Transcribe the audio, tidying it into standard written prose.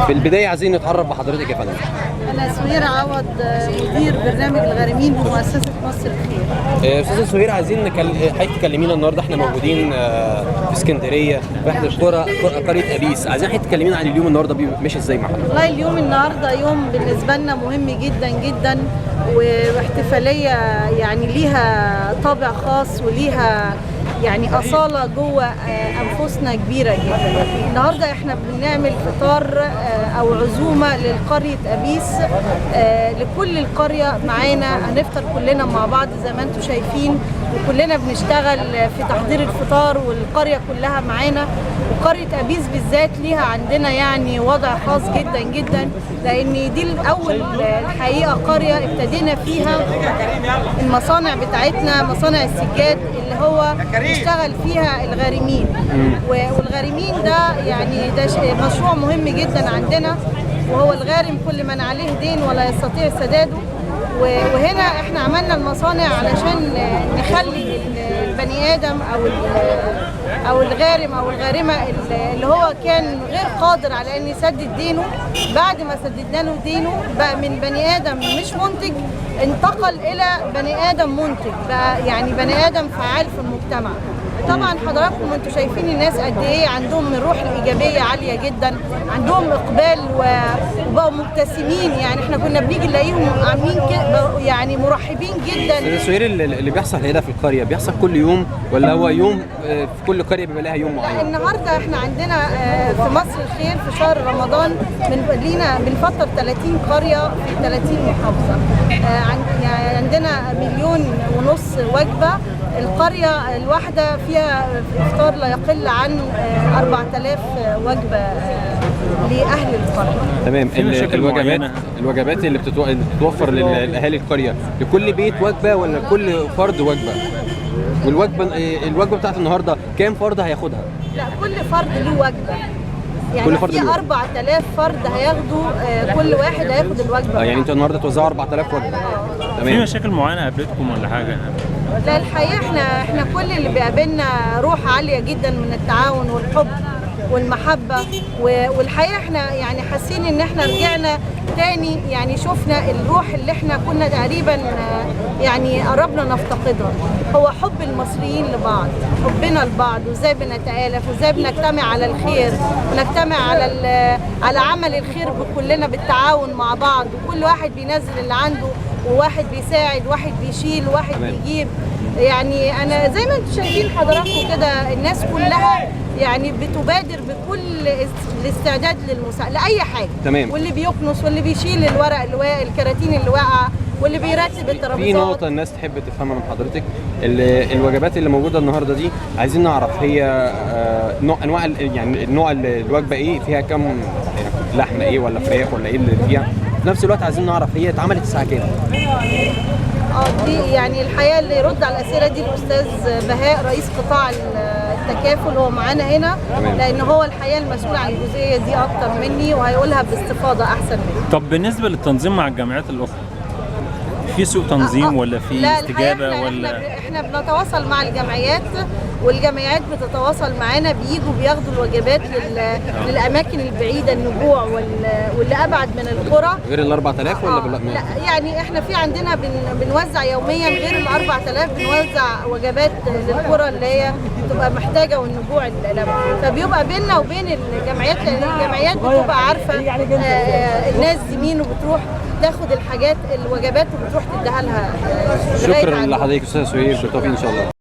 في البدايه عايزين نتعرف بحضرتك يا فندم. أنا سميرة عوض، مدير برنامج الغارمين بمؤسسة مصر الخير. استاذه سهير، عايزين حضرتك تكلمينا النهارده. احنا موجودين في اسكندريه في احدى قريه ابيس. عايزين حضرتك تكلمينا عن اليوم النهارده ماشي ازاي مع حضرتك. والله اليوم النهارده يوم بالنسبة لنا مهم جدا جدا، واحتفالية يعني ليها طابع خاص وليها يعني أصالة جوه أنفسنا كبيرة جدا. النهارده احنا بنعمل فطار أو عزومة للقرية أبيس، لكل القرية معانا. هنفطر كلنا مع بعض زي ما انتم شايفين، وكلنا بنشتغل في تحضير الفطار والقرية كلها معانا. وقرية أبيس بالذات ليها عندنا يعني وضع خاص جدا جدا، لأن دي الأول الحقيقة قرية ابتدينا فيها المصانع بتاعتنا، مصانع السجاد اللي هو بيشتغل فيها الغارمين. والغارمين ده يعني ده مشروع مهم جدا عندنا، وهو الغارم كل من عليه دين ولا يستطيع سداده. وهنا احنا عملنا المصانع علشان نخلي البني ادم او الغارم او الغارمه اللي هو كان غير قادر على ان يسدد دينه، بعد ما سددنا له دينه بقى من بني ادم مش منتج انتقل الى بني ادم منتج، بقى يعني بني ادم فعال في المجتمع. طبعا حضراتكم انتوا شايفين الناس قد ايه عندهم الروح الايجابيه عاليه جدا، عندهم اقبال وبقوا مبتسمين. يعني احنا كنا بنيجي نلاقيهم عاملين كده يعني مرحبين جدا. استاذ سهير، اللي بيحصل هنا في القريه بيحصل كل يوم ولا هو يوم في كل قريه بيبقى لها يوم معين؟ النهارده احنا عندنا في مصر الخير في شهر رمضان بنفطر 30 قريه في 30 محافظه. يعني عندنا 1.5 مليون وجبه. القرية الواحدة فيها إفطار لا يقل عن 4000 وجبة لأهل القرية. تمام. الوجبات اللي بتتوفر لأهالي القرية لكل بيت وجبة ولا كل فرد وجبة؟ الوجبة بتاعت النهاردة كام فرد هياخدها؟ لا، كل فرد له وجبة. يعني كل فرد في 4000 فرد هياخدوا، كل واحد هياخد الوجبة. يعني انتوا النهارده توزعوا 4000 وجبة. تمام. في مشاكل معينة قابلتكم ولا حاجة؟ لا، الحقيقة احنا كل اللي بيقابلنا روح عالية جدا من التعاون والحب والمحبة. والحقيقة احنا يعني حاسين ان احنا رجعنا تاني، يعني شفنا الروح اللي احنا كنا تقريبا يعني قربنا نفتقدها. هو حب المصريين لبعض، حبنا لبعض، وازاي بنتآلف وازاي بنجتمع على الخير ونجتمع على عمل الخير كلنا بالتعاون مع بعض، وكل واحد بينزل اللي عنده، وواحد بيساعد، واحد بيشيل، واحد بيجيب. يعني انا زي ما انتم شايفين حضراتكم كده الناس كلها يعني بتبادر بكل الاستعداد لأي حاجه. تمام. واللي بيكنس واللي بيشيل الورق اللي واقع، الكراتين اللي واقعه، واللي بيرتب الترابيزات. في نقطة الناس تحب تفهمها من حضرتك، الوجبات اللي موجودة النهارده دي عايزين نعرف هي انواع يعني نوع الوجبة ايه، فيها كم لحمة ايه ولا فراخ ولا ايه اللي فيها. في نفس الوقت عايزين نعرف هي اتعملت الساعة كام. دي يعني الحقيقه اللي يرد على الاسئله دي الاستاذ بهاء رئيس قطاع التكافل، هو معانا هنا. تمام. لان هو الحقيقه المسؤول عن الجزئيه دي اكتر مني وهيقولها باستفاضه احسن مني. طب بالنسبه للتنظيم مع الجامعات الاخرى، في سوء تنظيم ولا في استجابه ولا؟ احنا بنتواصل مع الجمعيات، والجمعيات بتتواصل معانا، بييجوا بياخدوا الوجبات للاماكن البعيده، النجوع واللي ابعد من القرى. غير ال 4000 ولا لا، يعني احنا في عندنا بنوزع يوميا غير ال 4000، بنوزع وجبات للقرى اللي هي بتبقى محتاجه والنجوع فبيبقى بيننا وبين الجمعيات، لان الجمعيات بتبقى عارفه الناس دي مين، وبتروح تاخد الحاجات الوجبات وبتروح تديها لها. شكرا لحضرتك استاذ سهير، بالتوفيق ان شاء الله.